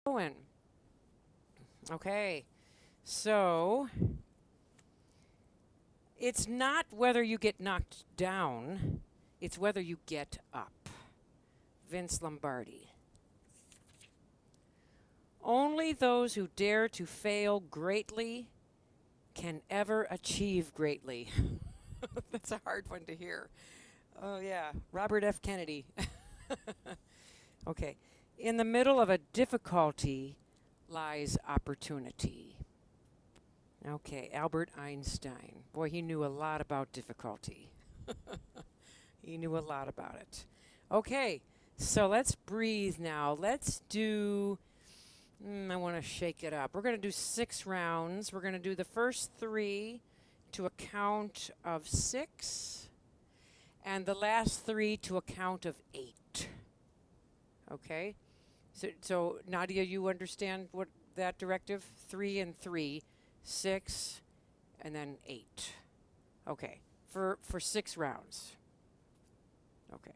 Going. Okay, so it's not whether you get knocked down, it's whether you get up. Vince Lombardi. Only those who dare to fail greatly can ever achieve greatly. That's a hard one to hear. Oh, yeah. Robert F. Kennedy. Okay. In the middle of a difficulty lies opportunity. Okay, Albert Einstein. Boy, he knew a lot about difficulty. He knew a lot about it. Okay, so let's breathe now. Let's do, I want to shake it up. We're going to do 6 rounds. We're going to do the first 3 to a count of 6, and the last 3 to a count of 8. Okay? So Nadia, you understand what that directive? 3 and 3, 6, and then 8. Okay, for 6 rounds. Okay.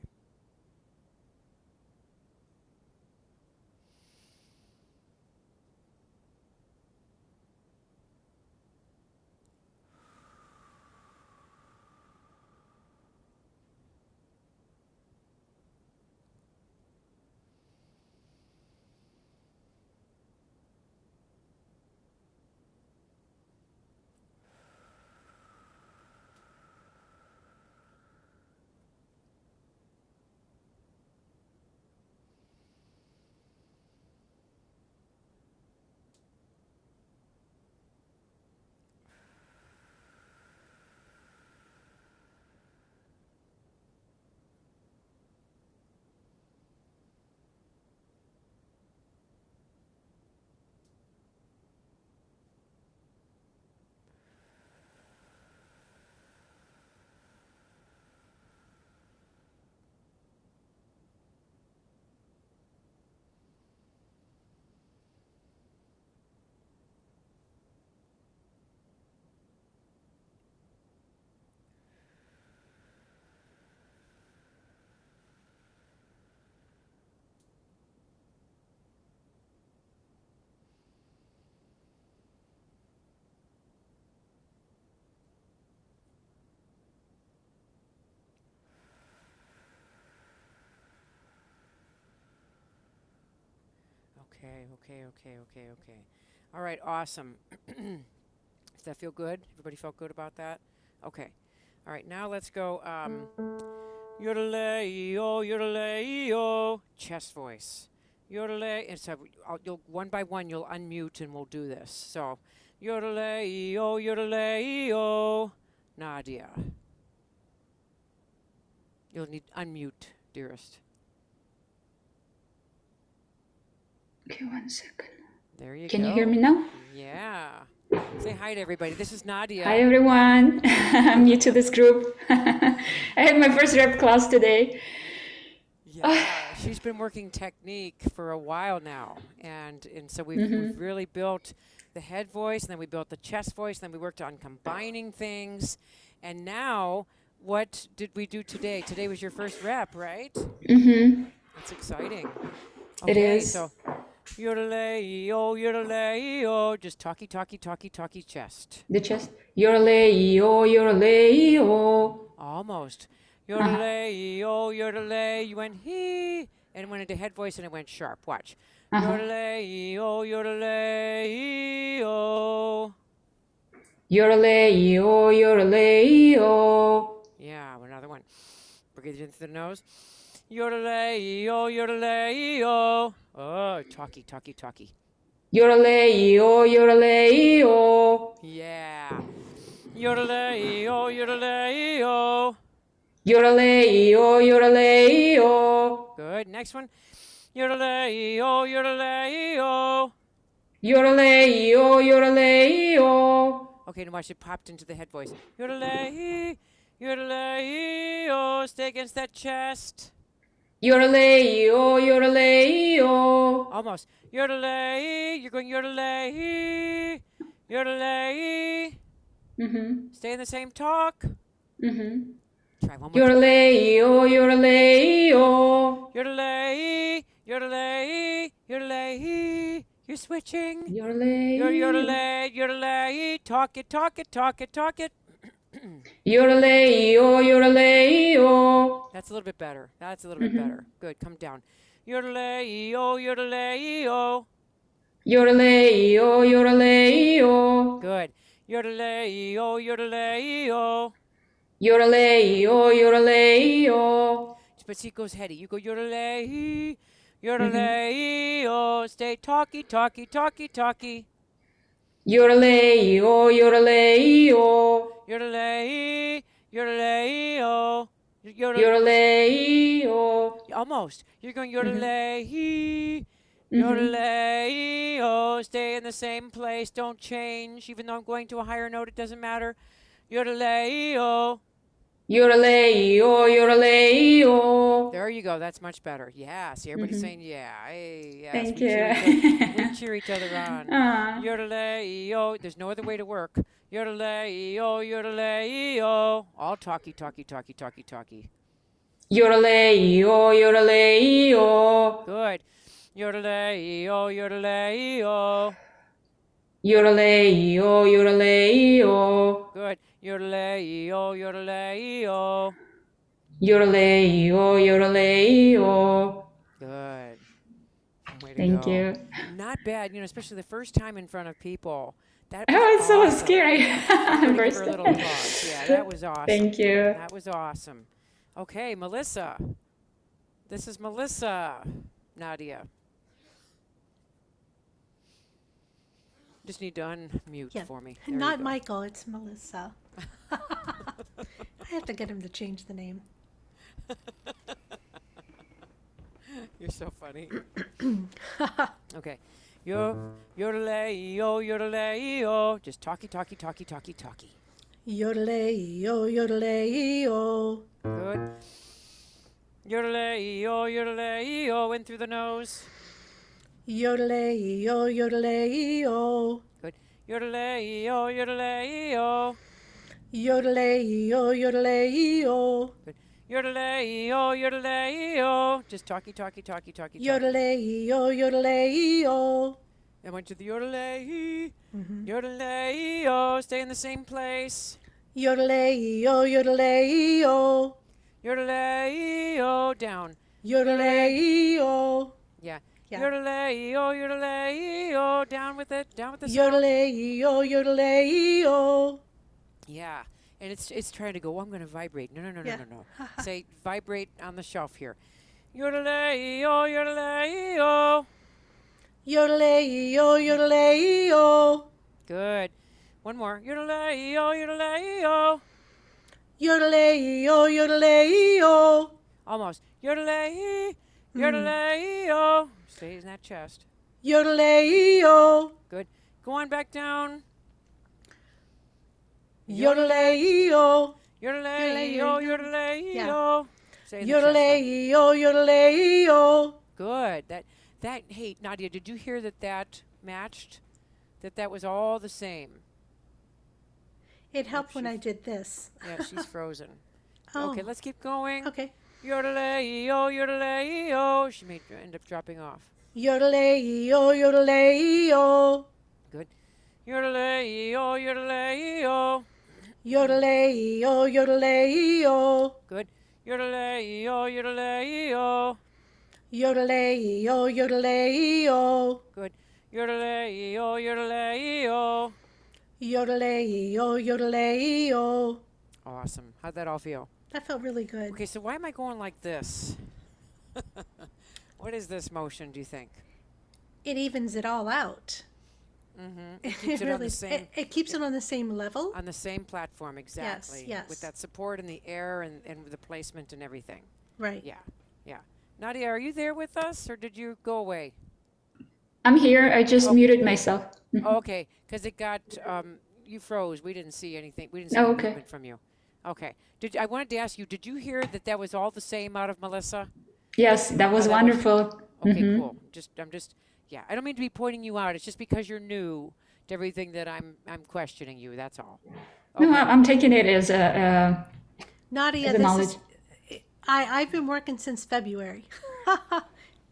Okay. All right, awesome. Does that feel good? Everybody felt good about that? Okay. All right, now let's go. Yodelay-o, yodelay-o. Chest voice. Yodelay. And so you'll one by one you'll unmute and we'll do this. So, yodelay-o, yodelay-o. Nadia. You'll need unmute, dearest. Okay, 1 second. There you go. Can you hear me now? Yeah. Say hi to everybody. This is Nadia. Hi, everyone. I'm new to this group. I had my first rep class today. Yeah, she's been working technique for a while now, and so we've really built the head voice, and then we built the chest voice, and then we worked on combining things, and now what did we do today? Today was your first rep, right? That's exciting. Okay, It is. So yodelay-o, just talky chest. The chest. Yorley-o. Almost. Yodelay-o, yodelay. You went he, and it went into head voice, and it went sharp. Watch. Yodelay-o, yodelay-o. Yorley-o, yorley-o. Yeah, another one. Breathe into the nose. Yodelay-o, yodelay-o. Oh, talky. Yorley-o, yorley-o. Yeah. Yodelay-o, yodelay-o. Yorley-o, yorley-o. Good. Next one. Yodelay-o, yodelay-o. Yorley-o, yorley-o. Okay, now watch it popped into the head voice. Yodelay, yodelay-o. Stay against that chest. Yorley-o, yorley-o. Almost. Yodelay, you're going yodelay, yodelay. Stay in the same talk. Try one more. Yorley-o, yorley-o. Yodelay, Yodelay, yodelay. You're switching. Yodelay. Yodelay, yodelay. Talk it, talk it, talk it, talk it. Yodelay, oh, yodelay, oh. That's a little bit better. That's a little bit better. Good. Come down. Yodelay, oh, yodelay, oh. Yodelay, oh, yodelay, oh. Good. Yodelay, oh, yodelay, oh. Yodelay, oh, yodelay, oh. But see, it goes heady. You go yodelay, yodelay, oh. Stay talky, talky, talky, talky. Yodelay, oh, yodelay, oh. Yodelay, yodelay, oh. Yodelay, oh. Almost. You're going yodelay, yodelay, oh. Stay in the same place. Don't change. Even though I'm going to a higher note, it doesn't matter. Yodelay, oh. Yodelay, oh, yodelay, oh. There you go. That's much better. Yeah. See, everybody's saying yeah. Hey, yes. Thank we you. cheer each other on. Ah. Yodelay, oh. There's no other way to work. Yodelay, oh, yodelay, oh. All talky, talky, talky, talky, talky. Yodelay, oh, yodelay, oh. Good. Yodelay, oh, yodelay, oh. Yodelay, oh, yodelay, oh. Good. Yodelay, oh, yodelay, oh. Yodelay, oh, yodelay, oh. Good. Way to Thank go. you. Not bad, especially the first time in front of people. That was Oh, it's so awesome. scary. Everybody give First. her a little applause. Yeah, that was awesome. Thank you. That was awesome. Okay, Melissa. This is Melissa. Nadia. Just need to unmute Yeah, for me. There you not go. Michael, it's Melissa. I have to get him to change the name. You're so funny. Okay. Yodelay-o. Just talky, talky, talky, talky, talky. Yodelay-o, yodelay-o. Good. Yodelay-o. In through the nose. Yodelay-o, yodelay-o. Good. Yodelay-o. Yodelay-o, yodelay-o. Good. Yodelay-o. Just talky, talky, talky, talky, talky. Yodelay-o, yodelay-o. I went to the yodelay. Yodelay-o. Stay in the same place. Yodelay-o, yodelay-o. Yodelay-o. Down. Yodelay-o. Yeah. Yeah. Yodelay-o. Down with it. Down with the sound. Yodelay-o, yodelay-o. Yeah. And it's trying to go, I'm going to vibrate. No. Yeah. Say, vibrate on the shelf here. Yodelay-o. Yodelay-o. Yodelay-o, yodelay-o. Good. One more. Yodelay-o. Yodelay-o. Yodelay-o, yodelay-o. Almost. Yodelay. Yodelay-o. Stay in that chest. Yodelay-o. Good. Go on back down. Yodelay-o. Yodelay-o. Yodelay-o. Stay in the chest. Yodelay-o, yodelay-o. Good. Hey, Nadia, did you hear that matched? That was all the same. It helped when I did this. Yeah, she's frozen. Oh, Okay, let's keep going. okay. Yodelay-o, yodelay-o. She may end up dropping off. Yodelay-o, yodelay-o. Good. Yodelay-o, yodelay-o. Yodelay-o, yodelay-o. Good. Yodelay-o, yodelay-o. Yodelay-o, yodelay-o. Good. Yodelay-o, yodelay-o. Yodelay-o, yodelay-o. Awesome. How'd that all feel? That felt really good. Okay, so why am I going like this? What is this motion, do you think? It evens it all out. Mm-hmm. It keeps it on the same it keeps it on the same level. on the same platform, exactly. yes. With that support in the air and the placement and everything. Right. Yeah. Nadia, are you there with us or did you go away? I'm here. I just muted myself. Oh, okay, because it got you froze. We didn't see anything. We didn't see Oh, any okay. movement from you. Okay. I wanted to ask you, did you hear that was all the same out of Melissa? Yes, that was wonderful. Okay, Mhm. cool. Yeah. I don't mean to be pointing you out. It's just because you're new to everything that I'm questioning you. That's all. No, I'm taking it as a Nadia, as a this knowledge. is. I've been working since February.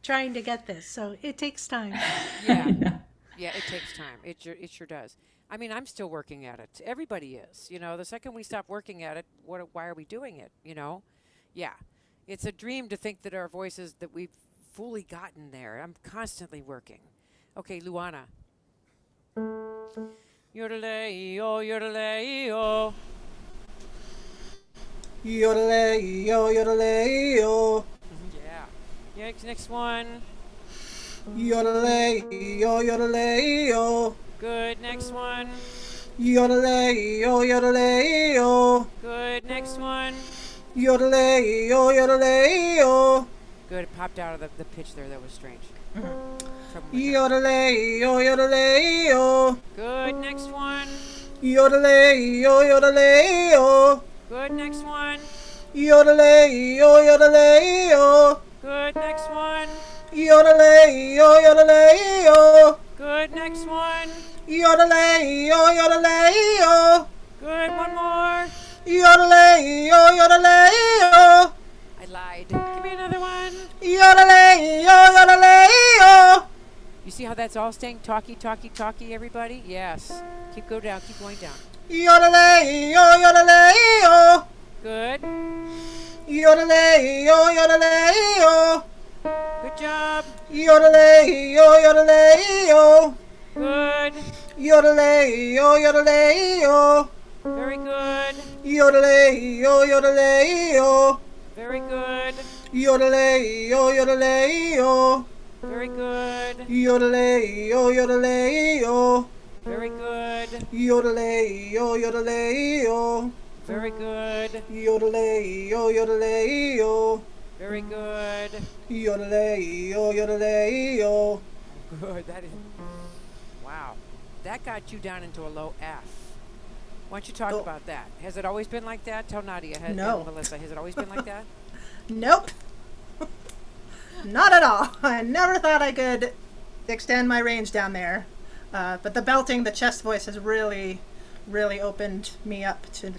trying to get this, so it takes time. Yeah. Yeah, it takes time. It sure does. I mean, I'm still working at it. Everybody is. You know, the second we stop working at it, why are we doing it? You know? Yeah. It's a dream to think that our voices that we've fully gotten there. I'm constantly working. Okay, Luana. Yodelay-o, yodelay-o. Yodelay-o, yodelay-o. Yeah. Next one. Yodelay-o, yodelay-o. Good. Next one. Yodelay-o, yodelay-o. Good. Next one. Yodelay-o, yodelay-o. Good. It popped out of the pitch there. That was strange. Trouble with that. Yodelay-o, yodelay-o. Good. Next one. Yodelay-o, yodelay-o. Good. Next one. Yodelay-o, yodelay-o. Good. Next one. Yodelay-o, yodelay-o. Good. Next one. Yodelay-o, yodelay-o. Good. One more. Yodelay-o, yodelay-o. I lied. Give me another one. Yodelay-o, yodelay-o. You see how that's all staying talky, talky, talky, everybody? Yes. Keep going down. Yodelay-o, yodelay-o. Good. Yodelay-o, yodelay-o. Good job. Yodelay-o, yodelay-o. Good. Yodelay-o, yodelay-o. Very good. Yodelay-o, yodelay-o. Very good. Yodelay-o, yodelay-o. Very good. Yodelay-o, yodelay-o. Very good. Yodelay-o, yodelay-o. Very good. Yodelay-o, yodelay-o. Very good. Yodelay-o, yodelay-o. Good. That is. Wow. That got you down into a low F. Why don't you talk Oh. about that? Has it always been like that? Tell Nadia. No. And Melissa. Has it always been like that? Nope. Not at all. I never thought I could extend my range down there. But the belting, the chest voice has really, really opened me up to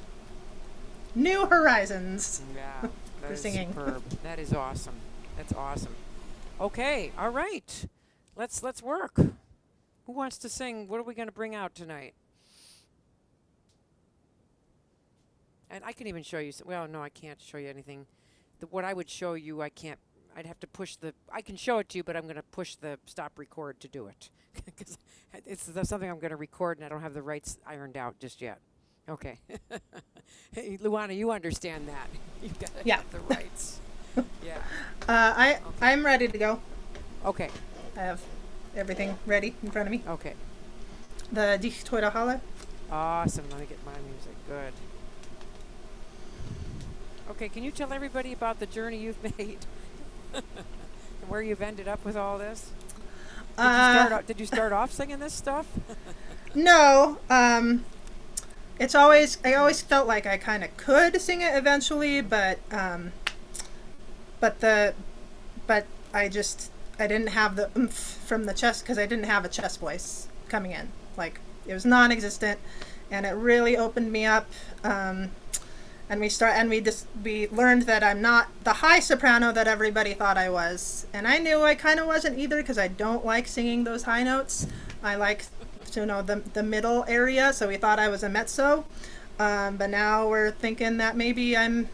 new horizons. Yeah. That For is singing. superb. That is awesome. That's awesome. Okay. All right. Let's work. Who wants to sing? What are we going to bring out tonight? And I can even show you. Well, no, I can't show you anything. What I would show you, I can't. I'd have to push the. I can show it to you, but I'm going to push the stop record to do it because it's something I'm going to record, and I don't have the rights ironed out just yet. Okay. Hey, Luana, you understand that? You've got to Yeah. have the rights. Yeah. I'm ready to go. Okay. I have everything ready in front of me. Okay. The Dich Teure Halle. Awesome. Let me get my music. Good. Okay, can you tell everybody about the journey you've made? And where you've ended up with all this? Did you start off singing this stuff? No. It's always, I always felt like I kind of could sing it eventually, but I didn't have the oomph from the chest because I didn't have a chest voice coming in. Like, it was non-existent, and it really opened me up. And we learned that I'm not the high soprano that everybody thought I was, and I knew I kind of wasn't either because I don't like singing those high notes. I like to know the middle area, so we thought I was a mezzo, but now we're thinking that maybe I'm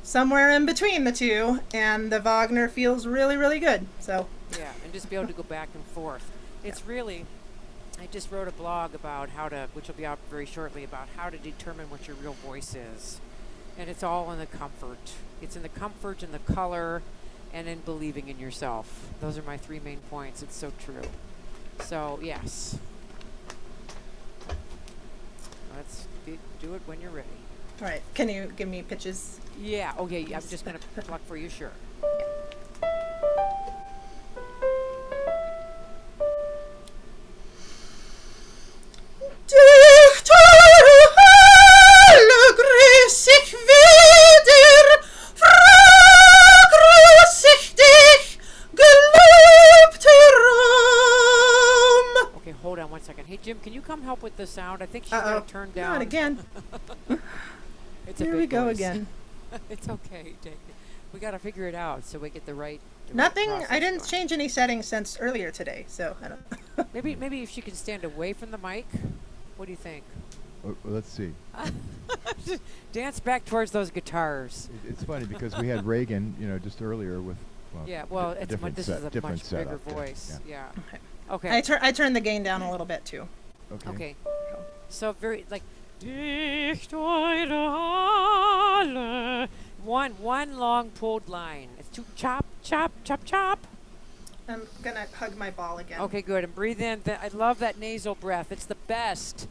somewhere in between the two, and the Wagner feels really, really good. So Yeah, and just be able to go back and forth. It's really, I just wrote a blog about which will be out very shortly, about how to determine what your real voice is. And it's all in the comfort. It's in the comfort and the color and in believing in yourself. Those are my 3 main points. It's so true. So, yes. Let's do it when you're ready. all right, can you give me pitches? Yeah, okay, I'm just going to pluck for you, sure. Dich teure Halle grüß ich wieder, Frau grüß ich dich, gelobter Raum. Okay, hold on one second. Hey, Jim, can you come help with the sound? I think she's Uh-oh, going to turn down. not again. It's a Here big we go voice. again. It's okay. We got to figure it out so we get the right the right Nothing. process I didn't going. change any settings since earlier today, so I don't. Maybe if she can stand away from the mic. What do you think? Let's see. Dance back towards those guitars. It's funny because we had Reagan, just earlier with. Yeah, well, di- it's different this set- is a different much bigger setup, yeah, voice. yeah. Yeah. Okay. I turned the gain down a little bit too. Okay. So very like Dicht eure Halle. One long pulled line. It's too chop, chop, chop, chop. I'm gonna hug my ball again. Okay, good. And breathe in. I love that nasal breath. It's the best.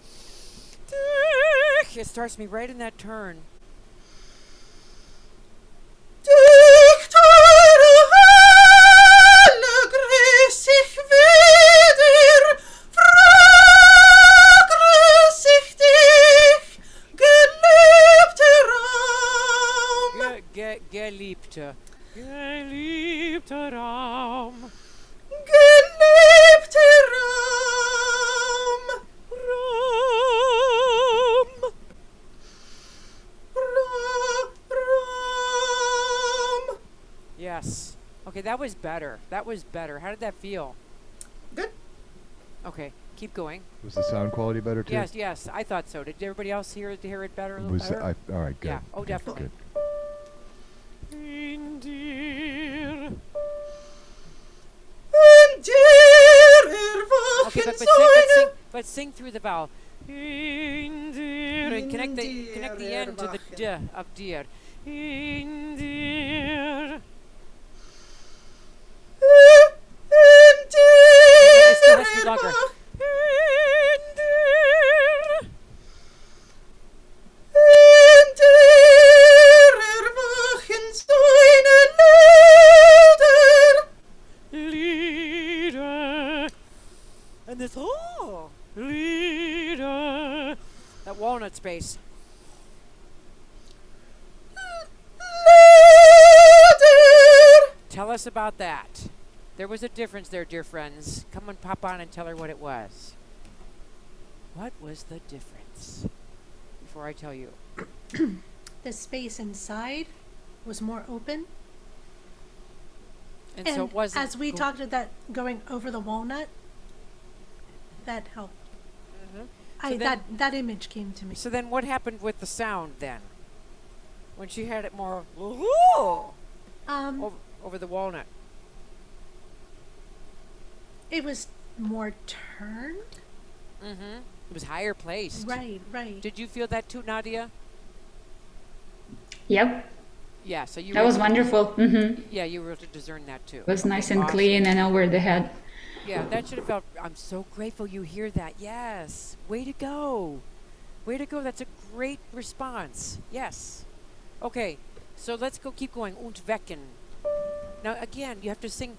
It starts me right in that turn. Dicht eure Halle grüß wieder, Frau grüß dich, geliebter Raum. Geliebte. Geliebter Raum. Geliebter Raum. Raum. Raum. Yes. Okay, that was better. That was better. How did that feel? Good. Okay, keep going. Was the sound quality better too? Yes, I thought so. Did everybody else hear it better? A little Was better? all right? Good. Yeah. Oh, good, definitely. Good. In dir. Und dir erwachen Okay, but Säulen. sing through the vowel. In dir. And connect the end to the d erwachen. of dir. In dir. Und dir It still has to be longer. erwachen. In dir. Und dir erwachen Säulen Lieder. And this Lieder. That walnut space. Lieder. Tell us about that. There was a difference there, dear friends. Come and pop on and tell her what it was. What was the difference? Before I tell you. The space inside was more open. And, And so it wasn't. as we go- talked about that going over the walnut, that helped. Mhm. I So then- that image came to me. So then what happened with the sound then? When she had it more Um, over the walnut. it was more turned. Mm-hmm. It was higher placed. Right, right. Did you feel that too, Nadia? Yep, Yeah, so you that were was able- wonderful. Yeah, you were able to discern that too. It was nice and Awesome. clean and over the head. Yeah, that should have felt. I'm so grateful you hear that. Yes. Way to go. Way to go. That's a great response. Yes. Okay, so let's go keep going. Und wecken. Now, again, you have to sing.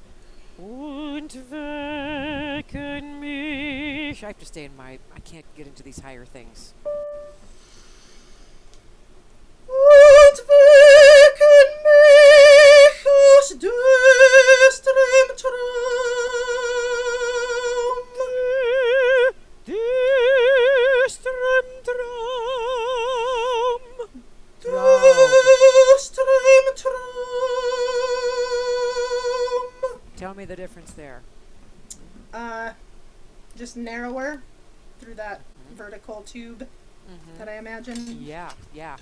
Und wecken mich. I have to stay in my. I can't get into these higher things. Und wecken mich aus düsterem Traum. Düsterem Traum. Düsterem Traum. Tell me the difference there. Just narrower through that vertical tube Mm-hmm. that I imagine. Yeah, yeah.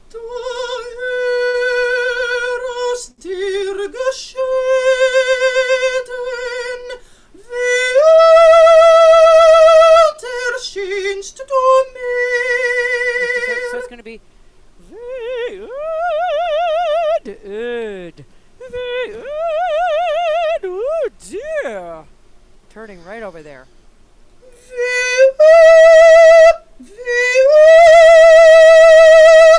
Da aus dir geschieden, wie alt erschienst du So mir. it's going to be oh dear. Turning right over there. Wie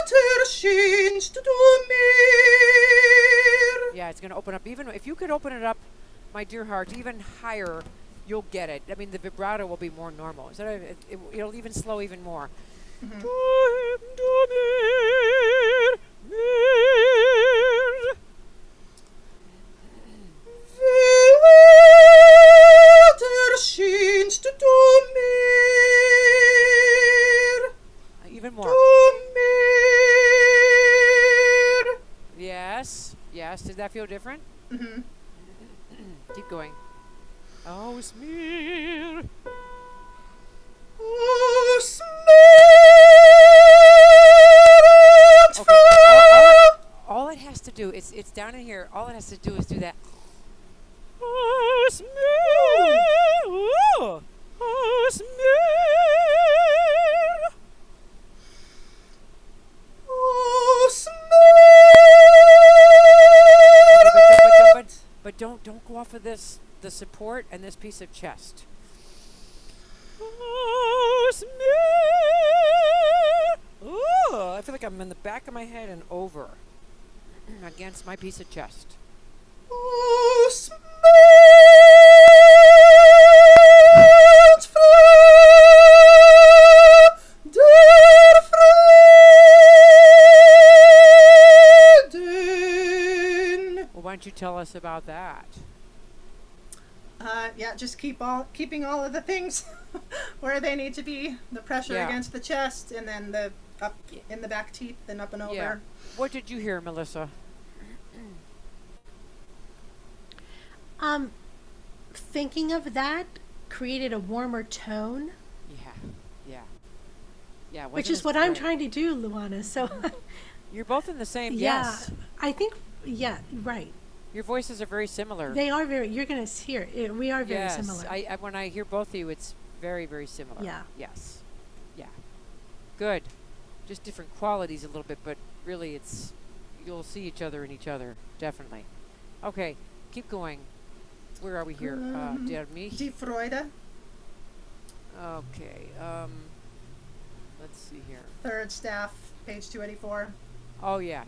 alt erschienst du mir. Yeah, it's going to open up. Even if you could open it up, my dear heart, even higher, you'll get it. I mean, the vibrato will be more normal. So it'll even slow even more. Wie alt erschienst du mir. Yes. Yes. Did that feel different? Mm-hmm. Keep going. Oh, smear. Oh, Okay. All it has to do, it's down in here. All it has to do is do that. Oh, smear. Oh, smear. But don't go off of this, the support and this piece of chest. Oh, smear. Ooh, I feel like I'm in the back of my head and over against my piece of chest. Oh, Well, why don't you tell us about that? Yeah, just keeping all of the things where they need to be. The pressure Yeah. against the chest, and then the up in the back teeth, and up and over. Yeah. What did you hear, Melissa? Thinking of that created a warmer tone, Yeah. which wasn't is it what I'm great? trying to do, Luana. So, You're both in the same. yeah, Yes. I think, yeah, right. Your voices are very similar. They are very. You're gonna hear it. We are very Yes. similar. I when I hear both of you, it's very, very similar. Yeah. Yes. Yeah. Good. Just different qualities a little bit, but really, you'll see each other in each other, definitely. Okay, keep going. Where are we here? Der mich. Die Freude, Okay. Let's see here. third staff, page 284. Oh yeah.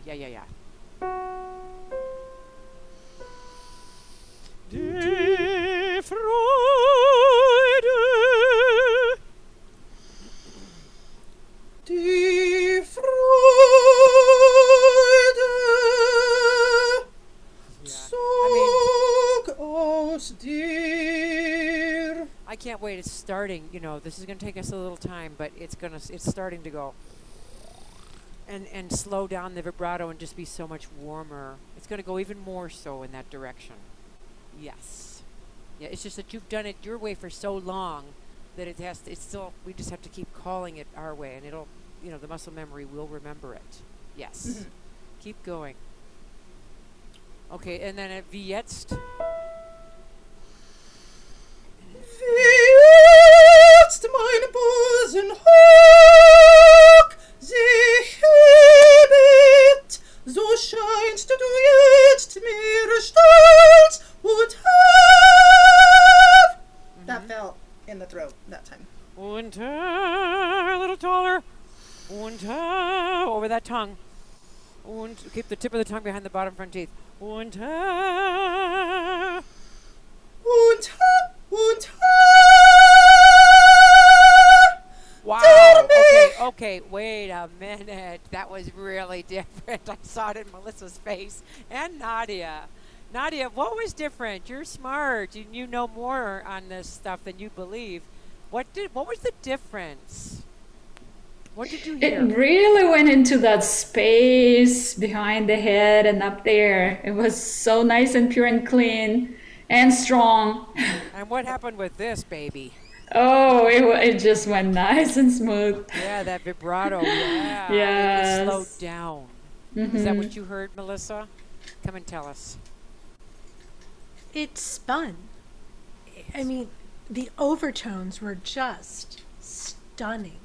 Die Freude. Die Freude Yeah. zog aus dir. I can't wait. It's starting. This is going to take us a little time, but it's starting to go. And slow down the vibrato and just be so much warmer. It's going to go even more so in that direction. Yes. Yeah. It's just that you've done it your way for so long that it has. It's still. We just have to keep calling it our way, and it'll. The muscle memory will remember it. Yes. Mhm. Keep going. Okay, and then at wie jetzt. Wie jetzt mein Busen hoch sich hebt, so scheinst du jetzt mir stolz und hell. That fell in the throat that time. Und a little taller. Und over that tongue. Und keep the tip of the tongue behind the bottom front teeth. Und wow. Okay. Wait a minute. That was really different. I saw it in Melissa's face and Nadia. Nadia, what was different? You're smart. You know more on this stuff than you believe. What was the difference? What did you It hear? really went into that space behind the head and up there. It was so nice and pure and clean and strong. And what happened with this baby? Oh, it just went nice and smooth. Yeah, that vibrato. Yeah. Yes. It slowed down. Is that what you heard, Melissa? Come and tell us. It spun. I mean, the overtones were just stunning.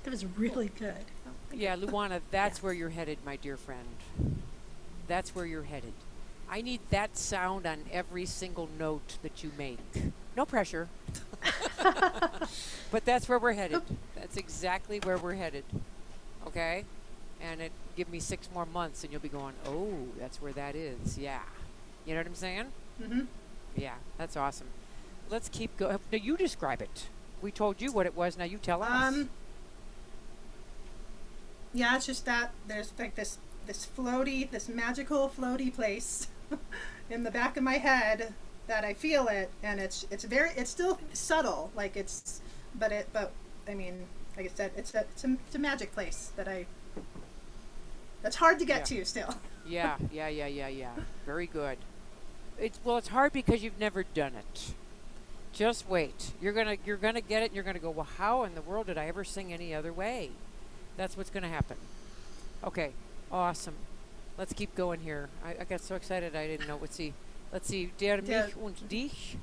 That was really good. Yeah, Luana, that's where you're headed, my dear friend. That's where you're headed. I need that sound on every single note that you make. No pressure. But that's where we're headed. That's exactly where we're headed. Okay? And give me 6 more months and you'll be going, oh, that's where that is. Yeah. You know what I'm saying? Mm-hmm. Yeah, that's awesome. Let's keep going. Now you describe it. We told you what it was. Now you tell us. Yeah, it's just that there's like this floaty, this magical floaty place in the back of my head that I feel it, and it's still subtle, like but I mean, like I said, it's a magic place that's hard to get to still. Yeah, yeah, yeah, yeah, yeah. Very good. It's hard because you've never done it. Just wait. You're gonna get it. And you're gonna go. Well, how in the world did I ever sing any other way? That's what's gonna happen. Okay. Awesome. Let's keep going here. I got so excited I didn't know. Let's see. Der mich und dich.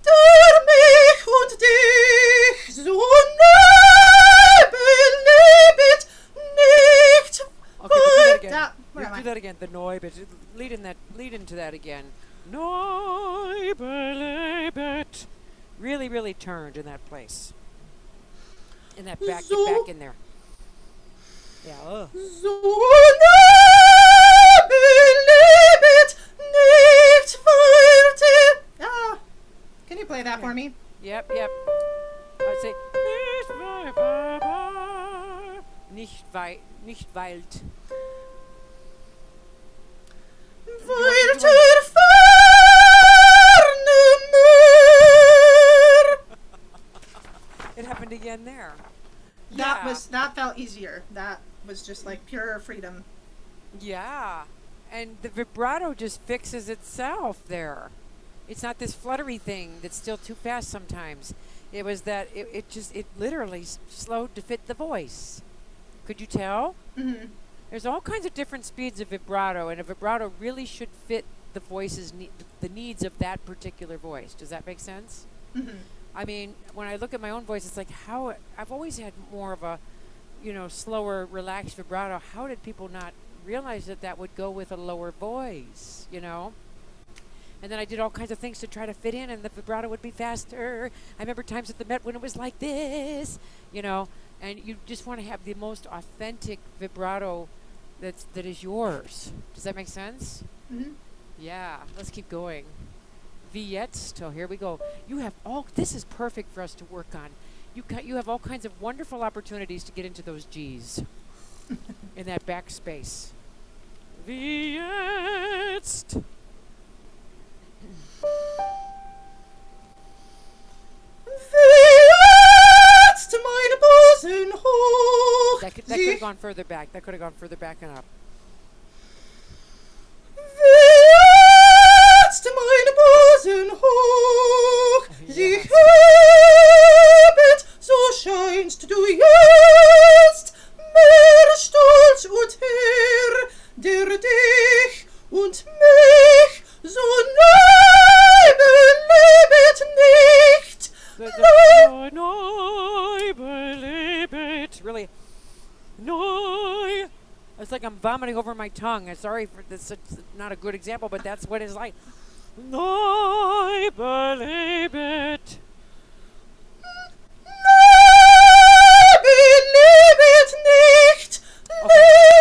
Der mich und dich so nebelebet nicht. Okay, but do that again. Where am I? Do that again. The Neubet. Lead into that again. Neubelebet. Really, really turned in that place. In that back. Get back in there. Yeah. So nebelebet nicht weiter. Ah, can you play that for me? Yep. I say nicht weilt. Weiter ferne Meer. It happened again there. That felt easier. That was just like pure freedom. Yeah. And the vibrato just fixes itself there. It's not this fluttery thing that's still too fast sometimes. It was that it literally slowed to fit the voice. Could you tell? Mm-hmm. There's all kinds of different speeds of vibrato, and a vibrato really should fit the voice's the needs of that particular voice. Does that make sense? Mm-hmm. I mean, when I look at my own voice, it's like how I've always had more of a, slower, relaxed vibrato. How did people not realize that would go with a lower voice, And then I did all kinds of things to try to fit in, and the vibrato would be faster. I remember times at the Met when it was like this, and you just want to have the most authentic vibrato that is yours. Does that make sense? Mm-hmm. Yeah, let's keep going. Wie jetzt? Oh, here we go. This is perfect for us to work on. You have all kinds of wonderful opportunities to get into those G's in that backspace. Wie jetzt? Jetzt meine Busen hoch. That could have gone further back. That could have gone further back and up. Jetzt meine Busen hoch. Sie Yes. hebt, so scheinst du jetzt mehr stolz und Herr, der dich und mich so nebelebet nicht. Neubelebet. Really. Neu. It's like I'm vomiting over my tongue. I'm sorry for this. It's not a good example, but that's what it's like. Neubelebet. Nebelebet nicht. Okay.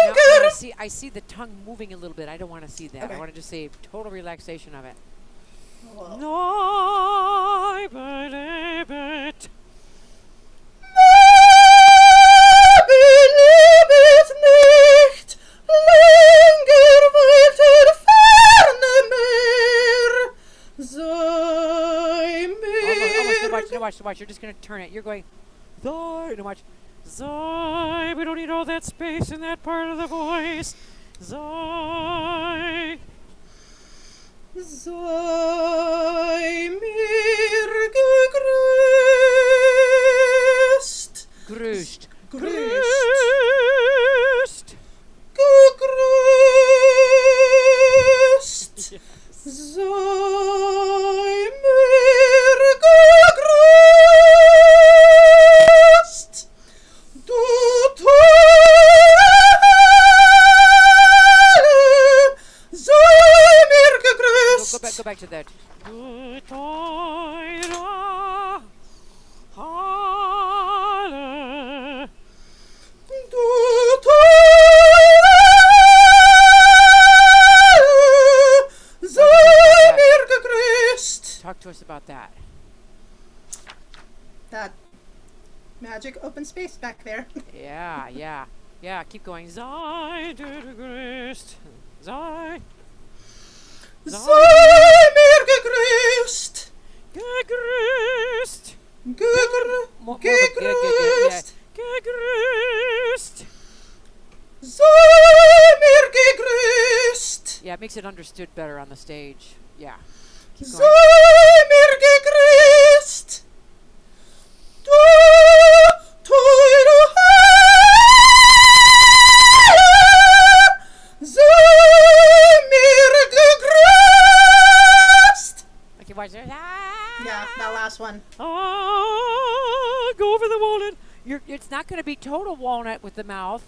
Now I see the tongue moving a little bit. I don't want to see that. Okay. I want to just say total relaxation of it. Whoa. Neubelebet. Nebelebet nicht. Länger weiter ferne Meer. Sei Almost. mir. No watch. You're just going to turn it. You're going, Zoi. No watch. Zoi. We don't need all that space in that part of the voice. Zoi. Sei mir gegrüßt. Grüßt. Grüßt. Gegrüßt. Sei mir gegrüßt. Du Teufel, sei mir gegrüßt. Go back to that. Du teure Halle. Du Teufel, sei mir gegrüßt. Talk to us about that. That magic open space back there. Yeah. Keep going. Sei dir gegrüßt. Sei Sei mir gegrüßt. gegrüßt. More of a yeah. Gegrüßt. Sei mir gegrüßt. Yeah, it makes it understood better on the stage. Yeah. Keep Sei going. mir gegrüßt. Du teure Herr. Sei mir gegrüßt. Okay, watch it. Yeah, that last one. Go over the walnut. It's not going to be total walnut with the mouth.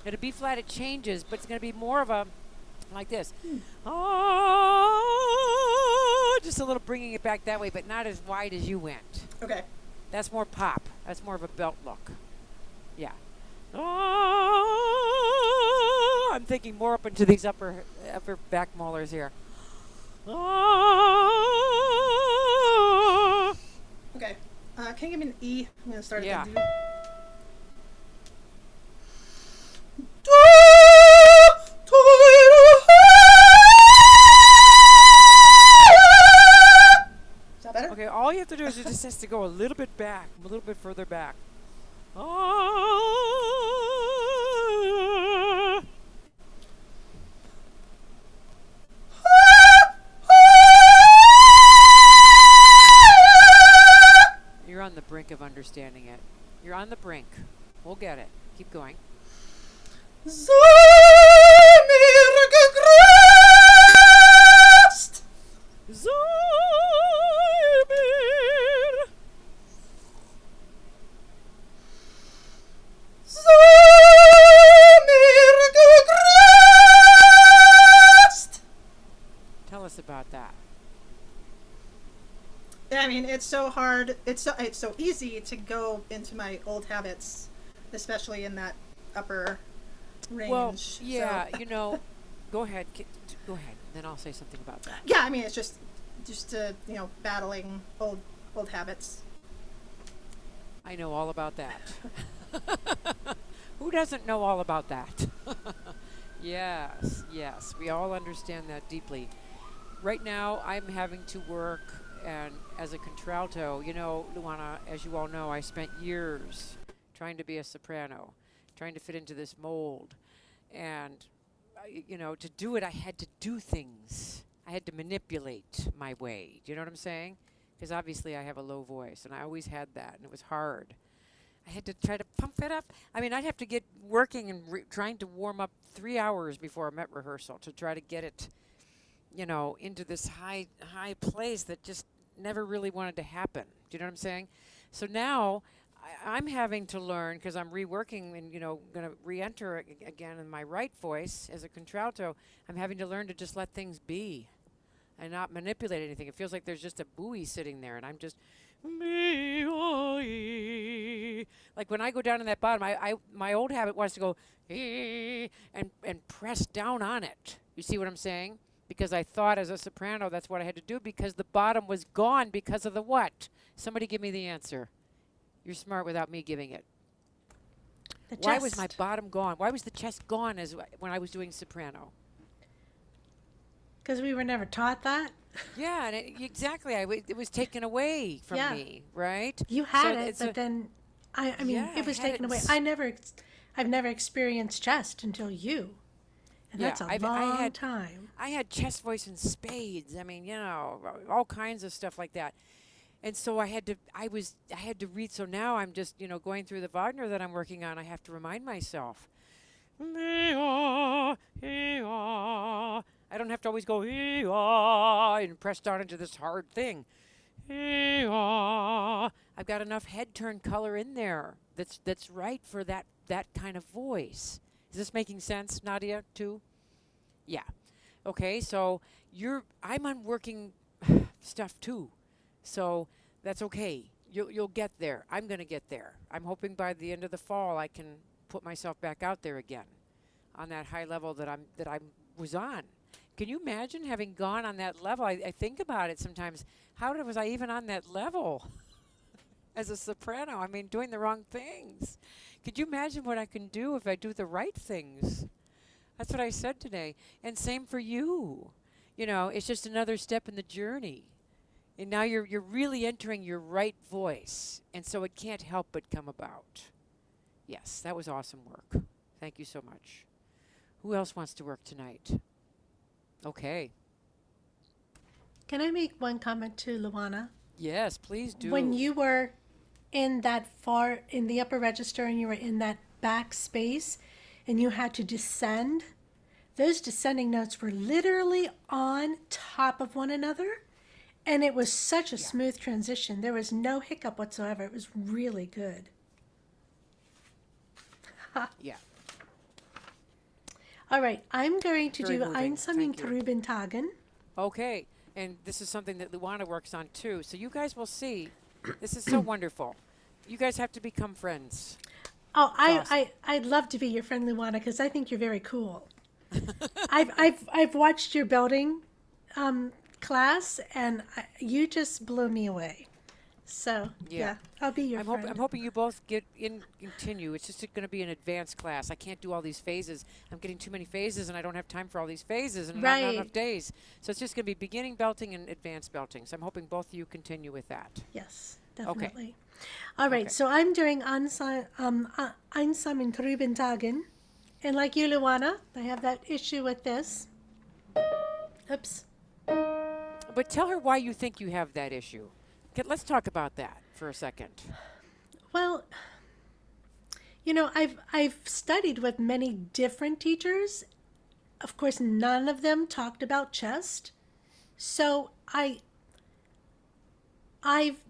At a B flat, it changes, but it's going to be more of a like this. Just a little bringing it back that way, but not as wide as you went. Okay. That's more pop. That's more of a belt look. Yeah. I'm thinking more up into these upper back molars here. Okay. Can you give me an E? I'm going to start Yeah. at the D. Is that better? Okay, all you have to do is it just has to go a little bit back, a little bit further back. You're on the brink of understanding it. You're on the brink. We'll get it. Keep going. Sei mir gegrüßt. Sei mir. Sei mir gegrüßt. Tell us about that. I mean, it's so hard. It's so easy to go into my old habits, especially in that upper range. Well, so- yeah, go ahead. Go ahead. Then I'll say something about that. Yeah, I mean, it's just battling old habits. I know all about that. Who doesn't know all about that? Yes, we all understand that deeply. Right now, I'm having to work and as a contralto. Luana, as you all know, I spent years trying to be a soprano, trying to fit into this mold. And, to do it, I had to do things. I had to manipulate my way. Do you know what I'm saying? Because obviously I have a low voice, and I always had that, and it was hard. I had to try to pump it up. I mean, I'd have to get working and trying to warm up 3 hours before a Met rehearsal to try to get it, into this high place that just never really wanted to happen. Do you know what I'm saying? So now I'm having to learn, because I'm reworking and, going to re-enter again in my right voice as a contralto. I'm having to learn to just let things be and not manipulate anything. It feels like there's just a buoy sitting there, and I'm just like when I go down in that bottom. My old habit was to go and press down on it. You see what I'm saying? Because I thought as a soprano that's what I had to do, because the bottom was gone because of the what? Somebody give me the answer. You're smart without me giving it. The Why was my chest. bottom gone? Why was the chest gone when I was doing soprano? Because we were never taught that. Yeah, and exactly. It was taken away from Yeah. me, right? You had So it, it's but a- then, I mean, Yeah, it was I had taken it away. s- I've never experienced chest until you, and Yeah, that's a I long had- time. I had chest voice in spades. I mean, all kinds of stuff like that. And so I had to read. So now I'm just, going through the Wagner that I'm working on. I have to remind myself. I don't have to always go and press down into this hard thing. I've got enough head turn color in there that's right for that kind of voice. Is this making sense, Nadia, too? Yeah. Okay, so I'm on working stuff too. So that's okay. You'll get there. I'm going to get there. I'm hoping by the end of the fall I can put myself back out there again on that high level that I was on. Can you imagine having gone on that level? I think about it sometimes. How was I even on that level as a soprano? I mean, doing the wrong things. Could you imagine what I can do if I do the right things? That's what I said today. And same for you. It's just another step in the journey. And now you're really entering your right voice, and so it can't help but come about. Yes, that was awesome work. Thank you so much. Who else wants to work tonight? Okay. Can I make one comment to Luana? Yes, please do. When you were in that far in the upper register and you were in that back space and you had to descend, those descending notes were literally on top of one another. And it was such a smooth transition. There was no hiccup whatsoever. It was really good. Yeah. All right, I'm going to Very do moving. Einsamen Thank you. Trübentagen. Okay. And this is something that Luana works on too. So you guys will see. This is so wonderful. You guys have to become friends. Oh, awesome. I'd love to be your friend, Luana, because I think you're very cool. I've watched your building class, and you just blew me away. So yeah, I'll be your I'm friend. hoping you both continue. It's just going to be an advanced class. I can't do all these phases. I'm getting too many phases, and I don't have time for all these phases, and I don't have Right. enough days. So it's just going to be beginning belting and advanced belting. So I'm hoping both of you continue with that. Yes, definitely. Okay. All right, Okay. so I'm doing Einsamen Trübentagen, and like you, Luana, I have that issue with this. Oops. But tell her why you think you have that issue. Okay, let's talk about that for a second. Well, you know, I've studied with many different teachers. Of course, none of them talked about chest. So I've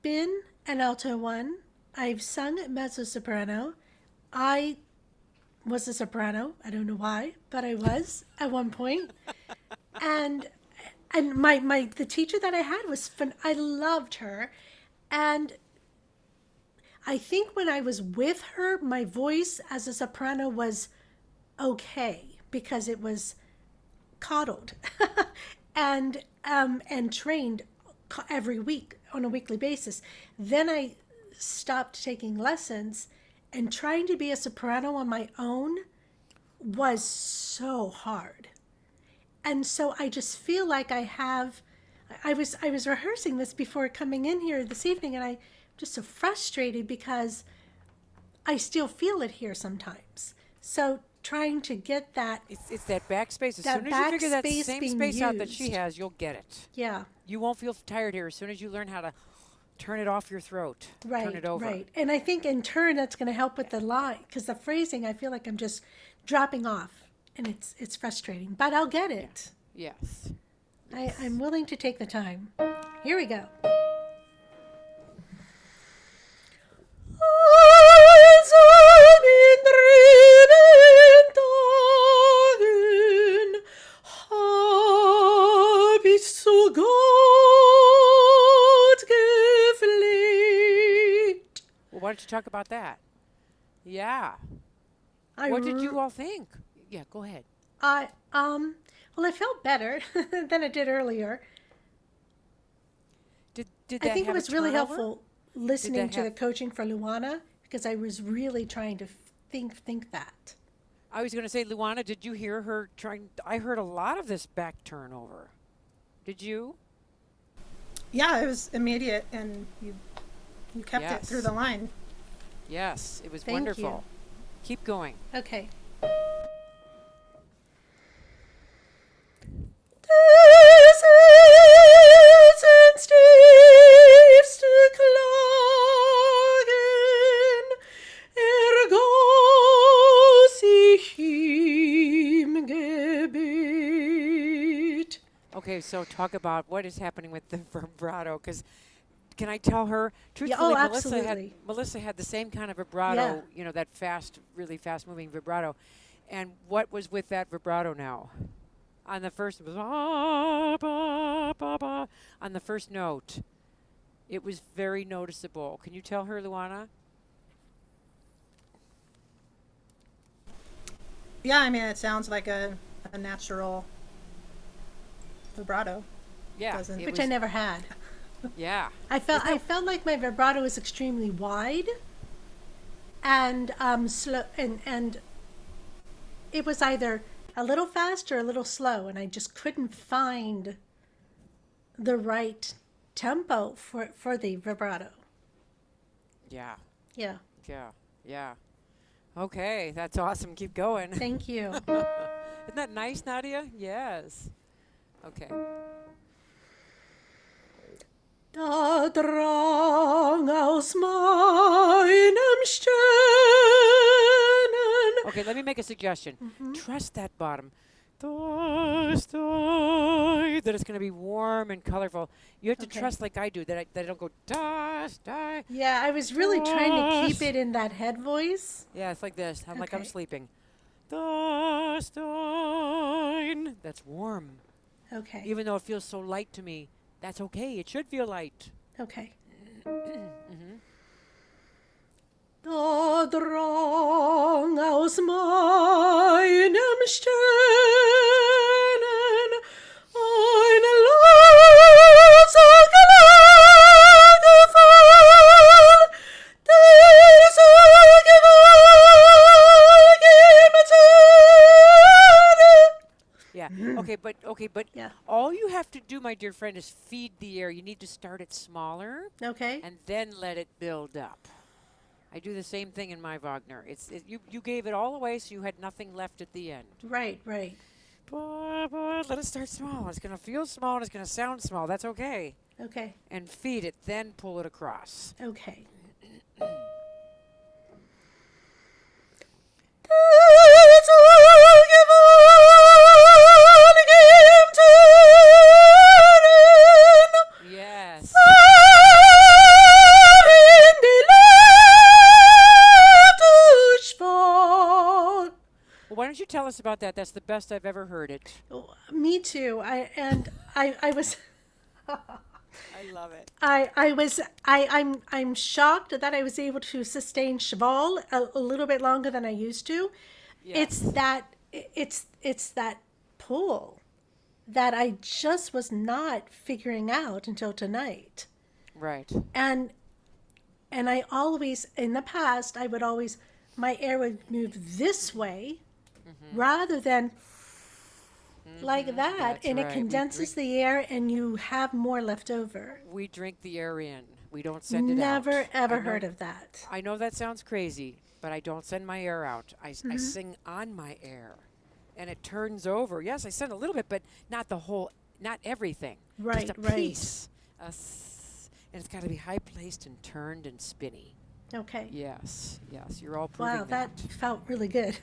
been an alto one. I've sung mezzo soprano. I was a soprano. I don't know why, but I was at one point. And my the teacher that I had was fun. I loved her, and I think when I was with her, my voice as a soprano was okay because it was coddled and trained every week on a weekly basis. Then I stopped taking lessons, and trying to be a soprano on my own was so hard. And so I just feel like I was rehearsing this before coming in here this evening, and I'm just so frustrated because I still feel it here sometimes. So trying to get that, It's that backspace. As That soon as you figure that backspace same being space out that she used. has, you'll get it. yeah, You won't feel tired here as soon as you learn how to turn it off your throat. right, Turn it over. right. And I think in turn that's going to help with the line, because the phrasing, I feel like I'm just dropping off, and it's frustrating. But I'll get it. Yes. I'm willing to take the time. Here we go. Well, why don't you talk about that? Yeah. I What did r- you all think? Yeah, go ahead. well, I felt better than I did earlier. Did that I think it have a was really turnover? helpful listening that to the have- coaching for Luana because I was really trying to think that. I was going to say, Luana, did you hear her trying? I heard a lot of this back turnover. Did you? Yeah, it was immediate, and you kept it through Yes. the line. Yes, it was Thank you. wonderful. Keep going. Okay. Okay, so talk about what is happening with the vibrato, because can I tell her truthfully? oh, absolutely. Melissa had the same kind of vibrato. Yeah. You know, that fast, really fast moving vibrato. And what was with that vibrato now? On the first, it was ah, ba, ba, ba. On the first note, it was very noticeable. Can you tell her, Luana? Yeah, I mean, it sounds like a natural vibrato. Yeah, Doesn't- it Which was, I never had. Yeah, I felt like my vibrato was extremely wide and slow, and it was either a little fast or a little slow, and I just couldn't find the right tempo for the vibrato. Yeah. Yeah. Yeah. Yeah. Okay, that's awesome. Keep going. Thank you. Isn't that nice, Nadia? Yes. Okay. Da Drang aus meinem Sternen. Okay, let me make a suggestion. Trust that bottom. That it's going to be warm and colorful. You have to Okay. trust like I do, that I don't go, die. Yeah, I was really trying to keep Yes. it in that head voice. Yeah, it's like this. I'm like I'm Okay. sleeping. Stein. That's warm. Okay. Even though it feels so light to me, that's okay. It should feel light. Okay. Mm-hmm. Da Drang aus meinem Sternen eine leise Klagefall, der so gewaltig Yeah. Okay, but Yeah. all you have to do, my dear friend, is feed the air. You need to start it smaller Okay. and then let it build up. I do the same thing in my Wagner. You gave it all away, so you had nothing left at the end. Right, right. But let it start small. It's gonna feel small and it's gonna sound small. That's okay. Okay. And feed it, then pull it across. Okay. Yes. Well, why don't you tell us about that? That's the best I've ever heard it. Me too. I was I love it. I'm shocked that I was able to sustain cheval a little bit longer than I used to. Yes. It's that pull that I just was not figuring out until tonight. Right. And I always, in the past, I would always, my air would move this way rather than like that, That's and it right. We condenses the air and you have more left over. We drink the air in. We don't send it out. Never ever I know- heard of that. I know that sounds crazy, but I don't send my air out. I sing on my air, and it turns over. Yes, I send a little bit, but not the whole, not everything. Right, Just a right. piece. And it's got to be high placed and turned and spinny. Okay. Yes, yes, you're all proving Wow, that felt really good.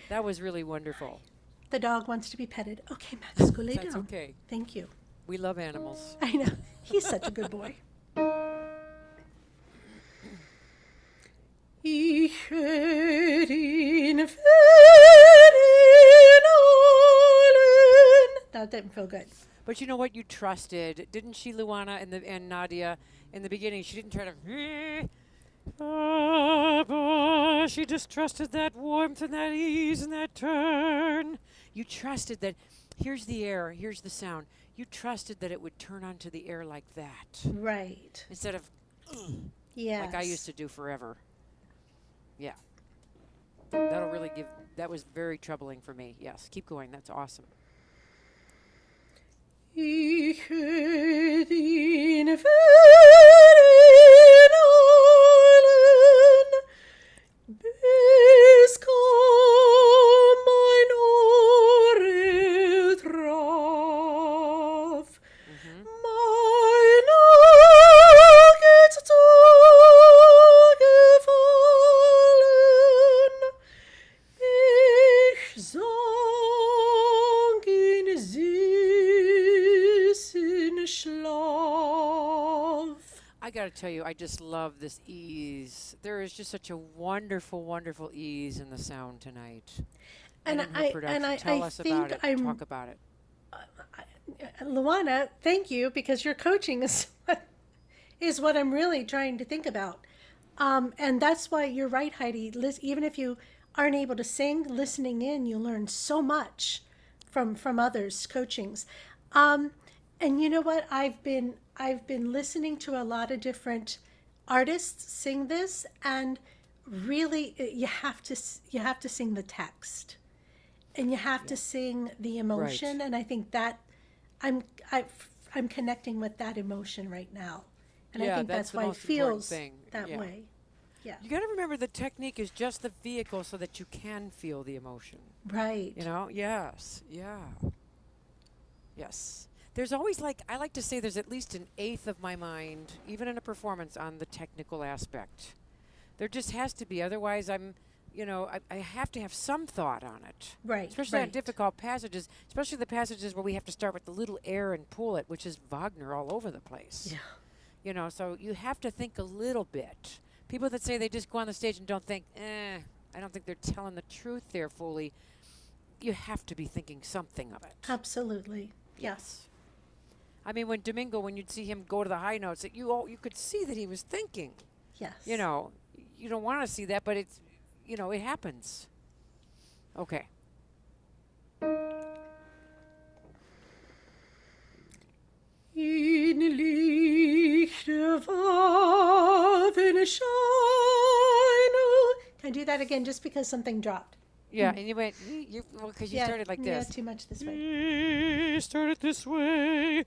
That was really wonderful. The dog wants to be petted. Okay, Max, go lay That's down. okay. Thank you. We love animals. I know. He's such a good boy. Ich hör ihn allen. That didn't feel good. But you know what? You trusted, didn't she, Luana and Nadia? In the beginning, she didn't try to. She just trusted that warmth and that ease and that turn. You trusted that. Here's the air. Here's the sound. You trusted that it would turn onto the air like that Right. instead of Yes. like I used to do forever. Yeah. That'll really give. That was very troubling for me. Yes. Keep going. That's awesome. Ich hör ihn allen. Bis kaum mein Ohr traf. Mein Auge zugefallen. Ich sank in süßen Schlaf. I got to tell you, I just love this ease. There is just such a wonderful, wonderful ease in the sound tonight. And in her I- production. and I- Tell I us think about it. I'm- Talk about it. Luana, thank you, because your coaching is what I'm really trying to think about. And that's why you're right, Heidi. Even if you aren't able to sing, listening in, you learn so much from others' coachings. And you know what? I've been listening to a lot of different artists sing this, and really, you have to sing the text, and you have to sing the emotion. And I think that I'm connecting with that emotion right now. And I Yeah, think that's that's the why it most important feels thing. that Yeah. way. Yeah. You got to remember the technique is just the vehicle so that you can feel the emotion. Right. You know? Yes. Yeah. Yes. There's always I like to say there's at least an eighth of my mind, even in a performance, on the technical aspect. There just has to be. Otherwise, I have to have some thought on it. Right. Especially on right. difficult passages, especially the passages where we have to start with the little air and pull it, which is Wagner all over the place. Yeah. So you have to think a little bit. People that say they just go on the stage and don't think, I don't think they're telling the truth there fully. You have to be thinking something of it. Absolutely. Yes. I mean, when you'd see him go to the high notes, you could see that he was thinking. Yes. You don't want to see that, but it happens. Okay. In lichte Waffen scheine. Can I do that again just because something dropped? Yeah, and you went, because you started like Yeah, this. too much this way. Started this way.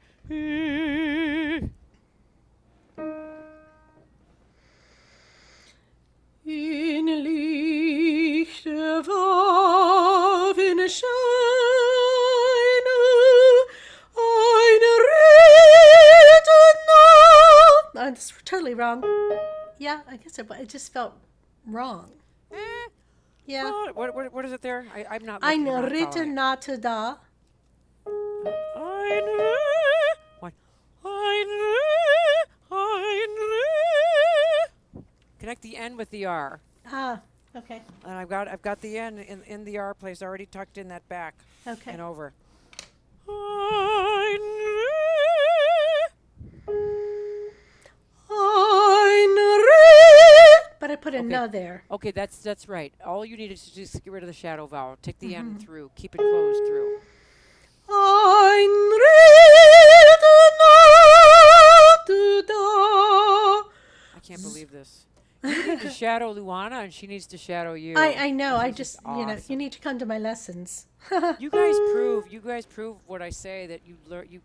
In lichte Waffen scheine eine Rede nah. Oh, that's totally wrong. Yeah, I guess it just felt wrong. Yeah. What is it there? I'm not. Eine looking, I'm not Ritte following it. nahte da. What? Connect the N with the R. Ah, okay. And I've got the N in the R place already tucked in that back Okay. and over. But I put a Okay. no there. Okay, that's right. All you need is to just get rid of the shadow vowel. Take the N through. Keep it closed through. I can't believe this. You need to shadow Luana, and she needs to shadow you. I know. I This is just, awesome. you need to come to my lessons. You guys prove what I say, that you learn. You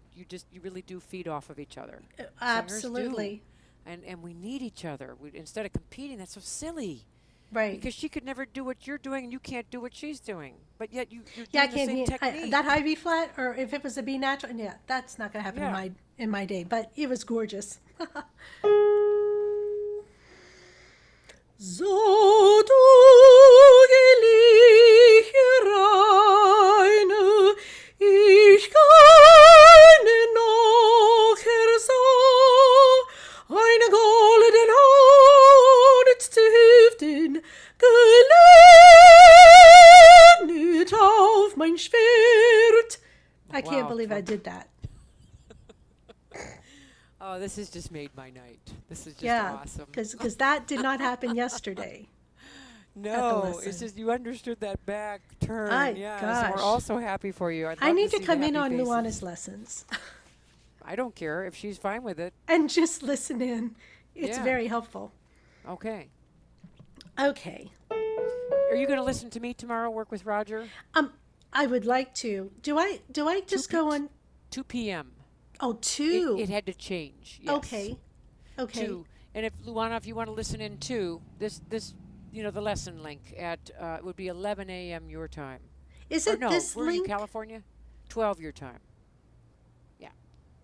really do feed off of each other. Singers do. Absolutely. And we need each other. Instead of competing, that's so silly. Right. Because she could never do what you're doing, and you can't do what she's doing. But yet you're Yeah, I doing the can't same be technique. that high B flat, or if it was a B natural. Yeah, that's not gonna happen Yeah. in my day. But it was gorgeous. So du geliebte Reine, ich keine noch ersah, eine golden Hand zu hüften, gelehnt auf mein Schwert. I can't Wow, believe I Tom. did that. Oh, this has just made my night. This is just Yeah, awesome. because that did not happen yesterday. No, lesson. it's just you understood that back turn. My Yes, gosh. we're all so happy for you. I need to see the come in happy on faces. Luana's lessons I don't care if she's fine with it. and just listen in. It's Yeah. very helpful. Okay. Okay. Are you going to listen to me tomorrow? Work with Roger. I would like to. Do I just go on? 2 p.m. Oh, two. It had to change. Yes. Okay. Okay. 2. And if Luana, if you want to listen in too, this the lesson link at it would be 11 a.m. your time. Is Or it no, this we're in link? California. 12 your time.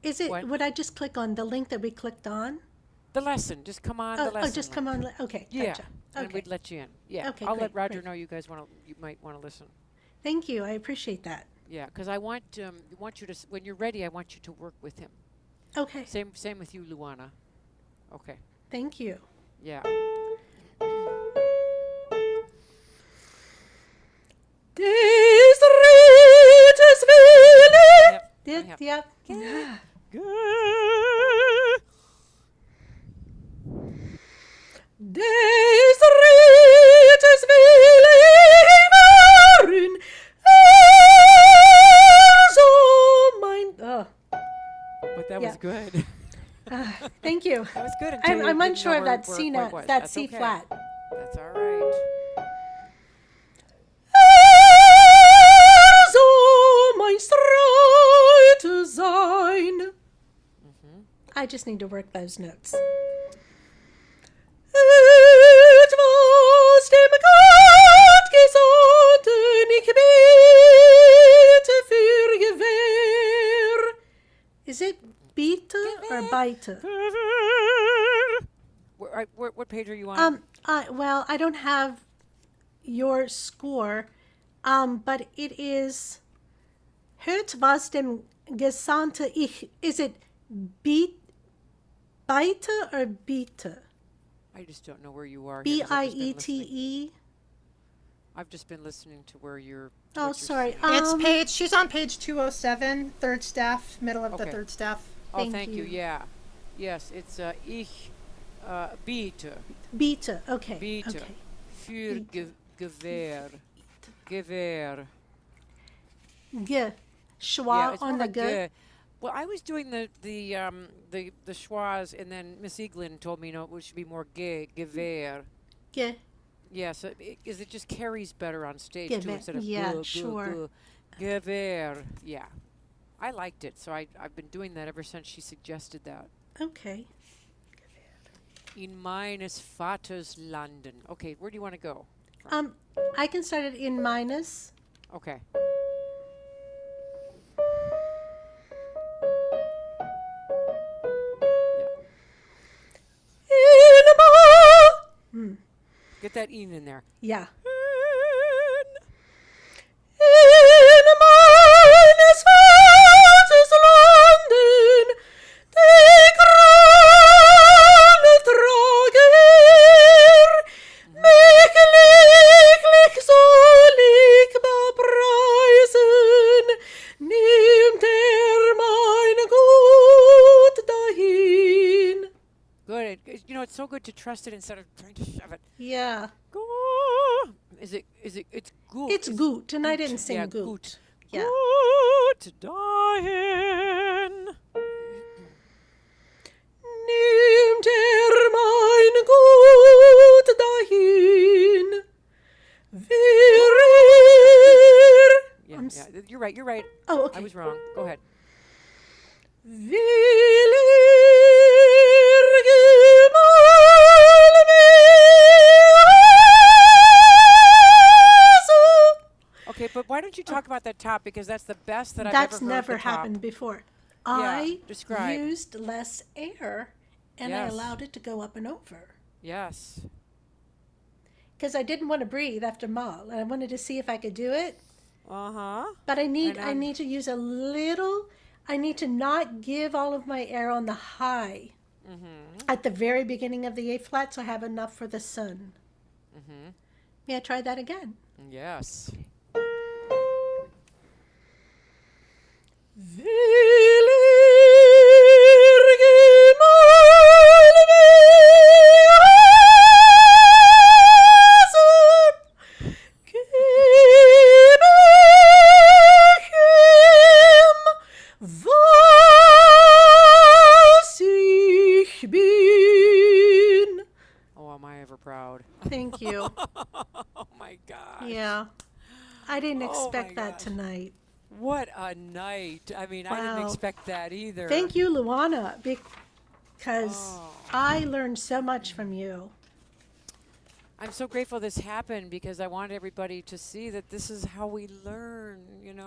Is it? What? Would I just click on the link that we clicked on? The lesson. Just come on the lesson. just link. come on. Okay. Yeah. Gotcha. And Okay. we'd let you in. Yeah. Okay, I'll great, let Roger great. know you might want to listen. Thank you. I appreciate that. Yeah, because I want you to when you're ready, I want you to work with him. Okay. Same with you, Luana. Okay. Thank you. Yeah. Des Rittes Wille. Yep. Yep. Des Rittes Wille waren so mein. But that Yeah. was good. Thank you. That was good. Until you I'm didn't unsure know of that where C it note, was. that That's C okay. flat. That's all right. So mein Streit sein. I just need to work those notes. Het was dem Gott gezonden, ich bete für Gewehr. Is it bete or bite? What page are you on? Well, I don't have your score, but it is Hört was dem Gesandte ich. Is it bite or bete? I just don't know where you are. B here 'cause I've I just been E listening. T E. I've just been listening to where you're. Oh, what you're sorry. saying. She's on page 207, third staff, middle of the Okay. third staff. Oh, Thank thank you. you. Yeah, yes, it's ich biete Beta. Okay. biete Okay. für Gewehr. Gewehr. G. Schwa Yeah, it's more on the like G. Well, I was doing the schwas, and then Miss Eaglin told me it should be more Gewehr. G. Yeah, so is it just carries better on stage too Gewehr, instead of yeah, sure. Gewehr. Yeah, I liked it, so I've been doing that ever since she suggested that. Okay. In meines Vaters Landen. Okay, where do you want to go? I can start it in minus. Okay. In Get that in there. yeah. In. In meines Vaters Landen, die Krone trage er, mich glücklich soll ich bepreisen, nimmt mein Gut dahin. Good. It's so good to trust it instead of trying to shove it. Yeah, Go. It's good. it's gut, and I didn't sing yeah, gut. gut. Yeah. Gut dahin. Nimmt mein Gut dahin. Wir Yeah, I'm yeah. You're right. You're right. Oh, I okay. was wrong. Go ahead. Will Okay, but why don't you talk about that top, because that's the best that I've That's ever heard. never the top. happened before. I describe. used less air and I Yes. allowed it to go up and over. Yes. Because I didn't want to breathe after Mal, and I wanted to see if I could do it. Uh huh. But I And need to use a little. I need to not give all of my air on the high at the very beginning of the A flat, so I have enough for the sun. May I try that again? Yes. Will was ich bin. Oh, am I ever proud? Thank you. Oh my God. Yeah. I didn't Oh, expect my that gosh. tonight. What a night. I mean, I didn't Wow. expect that either. Thank you, Luana, because Oh. I learned so much from you. I'm so grateful this happened, because I wanted everybody to see that this is how we learn.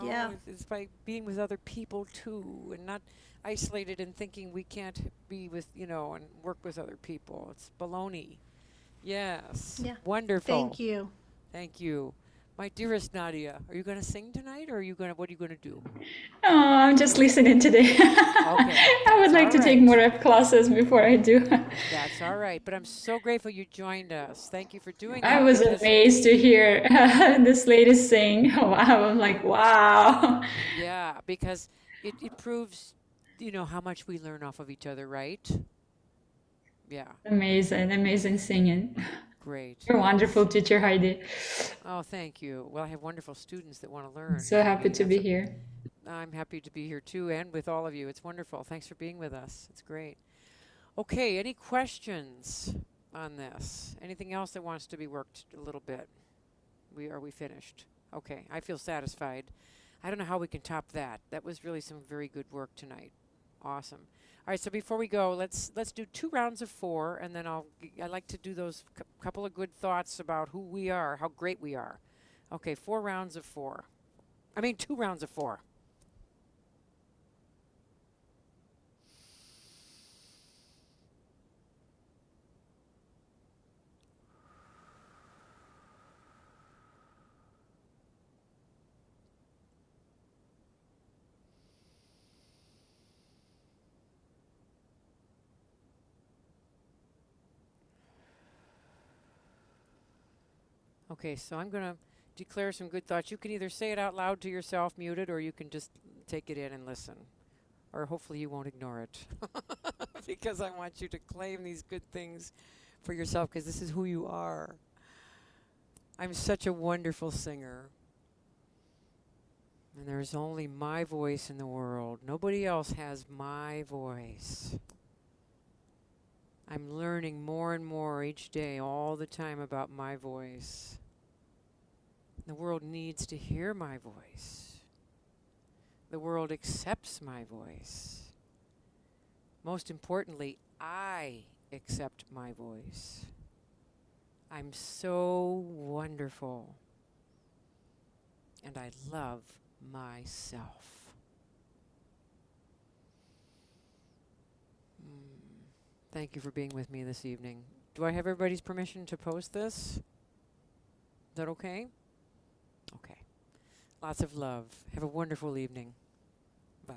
Yeah. It's by being with other people too, and not isolated and thinking we can't be with, and work with other people. It's baloney. Yes. Yeah. Wonderful. Thank you. Thank you. My dearest Nadia, are you going to sing tonight, or what are you going to do? Oh, I'm just listening today. I would that's like to all take right. more rep classes before I do. That's all right. But I'm so grateful you joined us. Thank you for doing that. I was because- amazed to hear this lady sing. Wow, I'm like, wow. Yeah, because it proves, how much we learn off of each other, right? Yeah, Amazing singing. great. You're a wonderful teacher, Heidi. Oh, thank you. Well, I have wonderful students that want to learn. So happy to be That's- here. I'm happy to be here too, and with all of you. It's wonderful. Thanks for being with us. It's great. Okay, any questions on this? Anything else that wants to be worked a little bit? Are we finished? Okay, I feel satisfied. I don't know how we can top that. That was really some very good work tonight. Awesome. All right, so before we go, let's do 2 rounds of 4, and then I like to do those couple of good thoughts about who we are, how great we are. Okay, 4 rounds of 4. I mean, 2 rounds of 4. Okay, so I'm going to declare some good thoughts. You can either say it out loud to yourself, muted, or you can just take it in and listen. Or hopefully you won't ignore it. Because I want you to claim these good things for yourself, because this is who you are. I'm such a wonderful singer. And there's only my voice in the world. Nobody else has my voice. I'm learning more and more each day, all the time, about my voice. The world needs to hear my voice. The world accepts my voice. Most importantly, I accept my voice. I'm so wonderful. And I love myself. Thank you for being with me this evening. Do I have everybody's permission to post this? Is that okay? Okay. Lots of love. Have a wonderful evening. Bye.